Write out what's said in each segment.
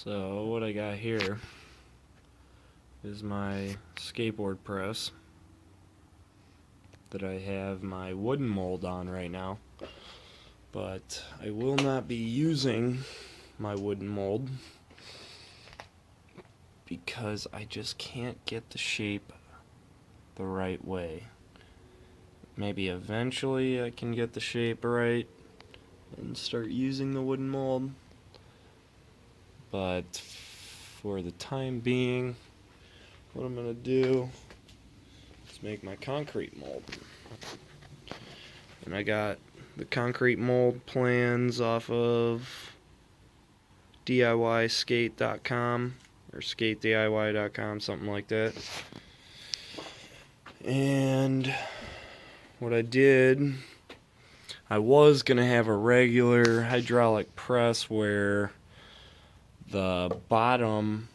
So what I got here is my skateboard press that I have my wooden mold on right now, but I will not be using my wooden mold because I just can't get the shape the right way. Maybe eventually I can get the shape right and start using the wooden mold, but for the time being, what I'm gonna do is make my concrete mold. And I got the concrete mold plans off of DIYskate.com or skatediy.com, something like that. And what I did, I was gonna have a regular hydraulic press where the bottom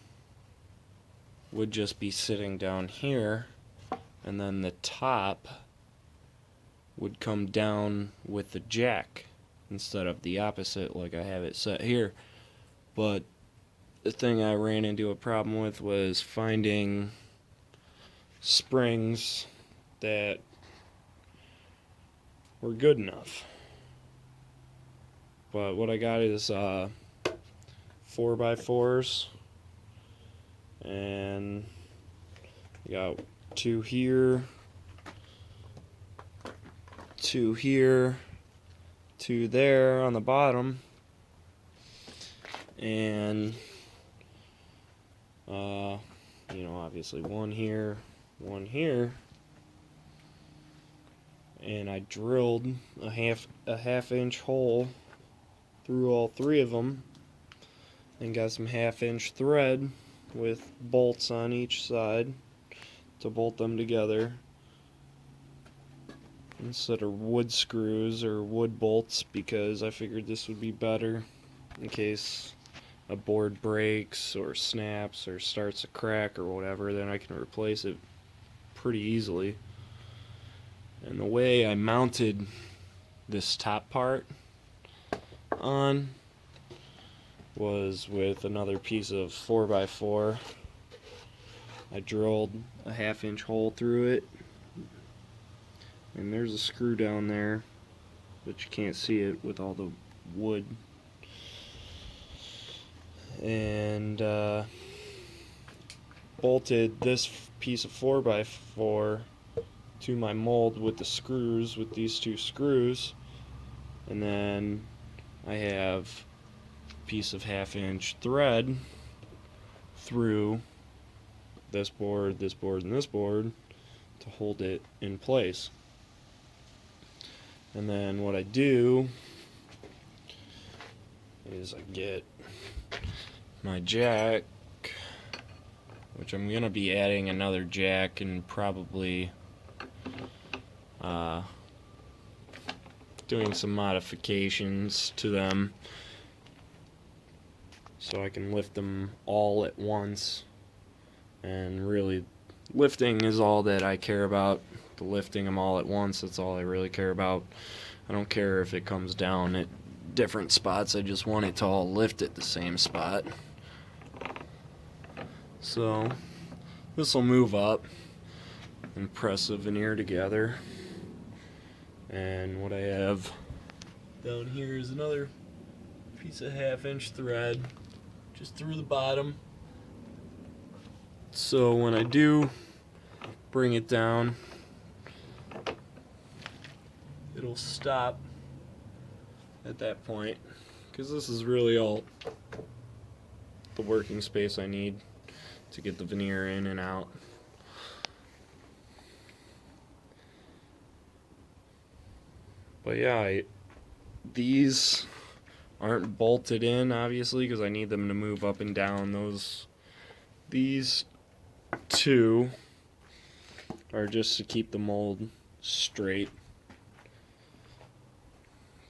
would just be sitting down here, and then the top would come down with the jack instead of the opposite like I have it set here. But the thing I ran into a problem with was finding springs that were good enough. But what I got is 4x4s, and I got two here, two there on the bottom, and obviously one here, and I drilled a half inch hole through all three of them and got some 1/2 inch thread with bolts on each side to bolt them together instead of wood screws or wood bolts, because I figured this would be better in case a board breaks or snaps or starts a crack or whatever. Then I can replace it pretty easily. And the way I mounted this top part on was with another piece of 4x4. I drilled a 1/2 inch hole through it, and there's a screw down there, but you can't see it with all the wood. And bolted this piece of 4x4 to my mold with the screws, with these two screws, and then I have a piece of 1/2 inch thread through this board, and this board to hold it in place. And then what I do is I get my jack, which I'm gonna be adding another jack and probably doing some modifications to them so I can lift them all at once. And really, lifting is all that I care about. The lifting them all at once, that's all I really care about. I don't care if it comes down at different spots, I just want it to all lift at the same spot. So this will move up and press the veneer together. And what I have down here is another piece of 1/2 inch thread just through the bottom. So when I do bring it down, it'll stop at that point, because this is really all the working space I need to get the veneer in and out. But yeah, these aren't bolted in, obviously, because I need them to move up and down. These two are just to keep the mold straight,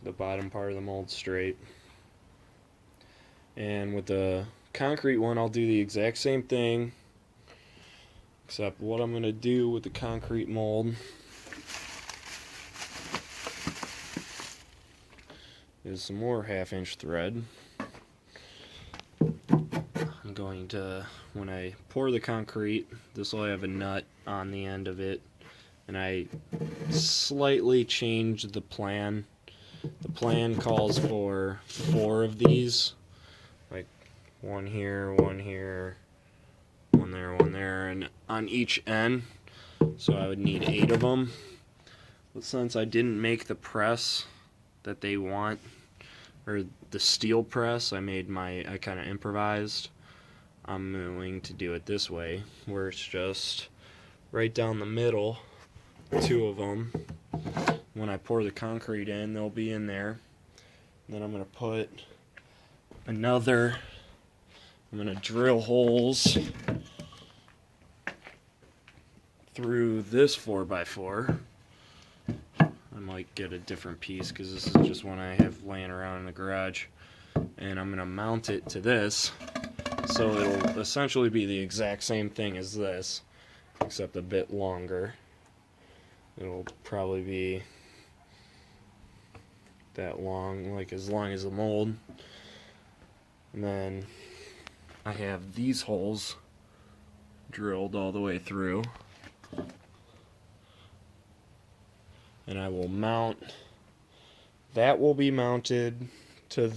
the bottom part of the mold straight. And with the concrete one, I'll do the exact same thing, except what I'm going to do with the concrete mold is some more 1/2 inch thread. going to, when I pour the concrete, this will have a nut on the end of it, and I slightly changed the plan. The plan calls for 4 of these, like one here, one here, one there, and on each end, so I would need 8 of them. But since I didn't make the press that they want, or the steel press, I kind of improvised. I'm going to do it this way, where it's just right down the middle, 2 of them. When I pour the concrete in, they'll be in there. Then I'm going to put I'm going to drill holes through this 4x4. I might get a different piece because this is just one I have laying around in the garage. And I'm going to mount it to this, so it'll essentially be the exact same thing as this, except a bit longer. It'll probably be that long, like as long as the mold. And then I have these holes drilled all the way through. And I will mount, that will be mounted to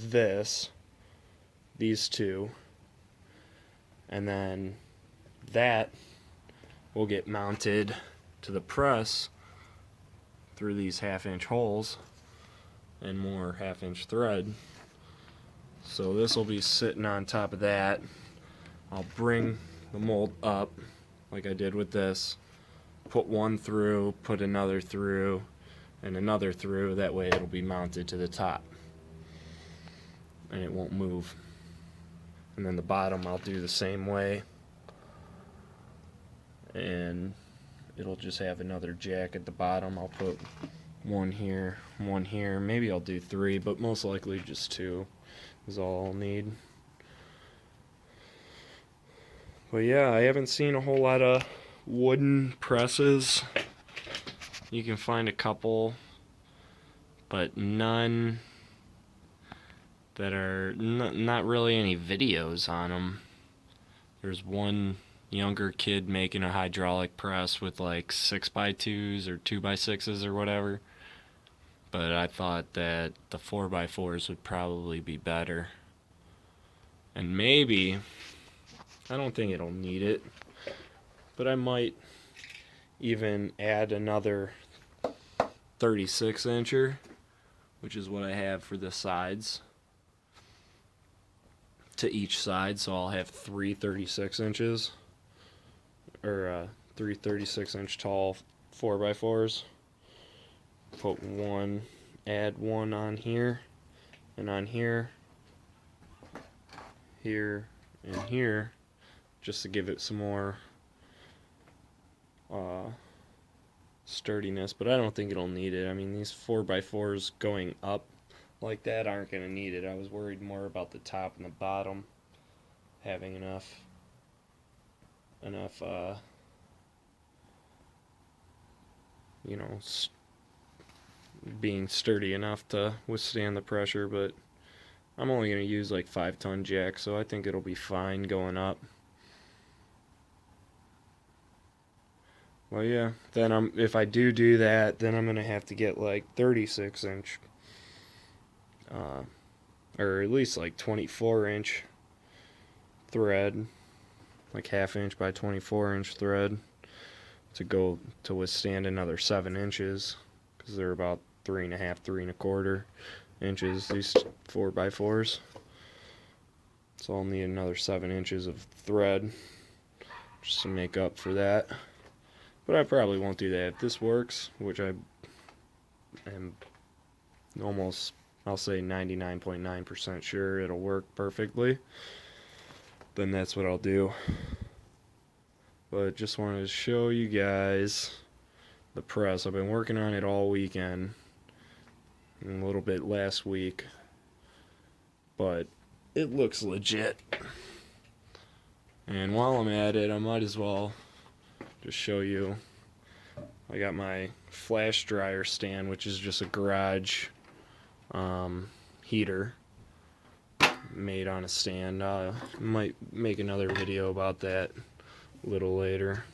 these 2. And then that will get mounted to the press through these 1/2-inch holes and more 1/2-inch thread. So this will be sitting on top of that. I'll bring the mold up like I did with this, put one through, put another through, and another through. That way it'll be mounted to the top and it won't move. And then the bottom I'll do the same way, and it'll just have another jack at the bottom. I'll put one here, maybe I'll do 3, but most likely just 2 is all I'll need. But yeah, I haven't seen a whole lot of wooden presses. You can find a couple, but none that are not really any videos on them. There's one younger kid making a hydraulic press with like 6x2s or 2x6s or whatever, but I thought that the 4x4s would probably be better. And maybe, I don't think it'll need it, but I might even add another 36-incher, which is what I have for the sides, to each side. So I'll have 3 36 inches, or 3 36-inch tall 4x4s. Put one, add one on here, and on here, here, and here, just to give it some more sturdiness, but I don't think it'll need it. I mean, these 4x4s going up like that aren't going to need it. I was worried more about the top and the bottom having enough you know, being sturdy enough to withstand the pressure, but I'm only going to use like 5-ton jack, so I think it'll be fine going up. Well, yeah, then if I do that, then I'm going to have to get like 36-inch, or at least like 24-inch thread, like 1/2-inch by 24-inch thread, to withstand another 7 inches, because they're about 3.5, 3.25 inches, these 4x4s. So I'll need another 7 inches of thread just to make up for that. But I probably won't do that. If this works, which I am almost, I'll say 99.9% sure it'll work perfectly, then that's what I'll do. But just wanted to show you guys the press. I've been working on it all weekend, and a little bit last week, but it looks legit. And while I'm at it, I might as well just show you. I got my flash dryer stand, which is just a garage heater. made on a stand. Might make another video about that a little later.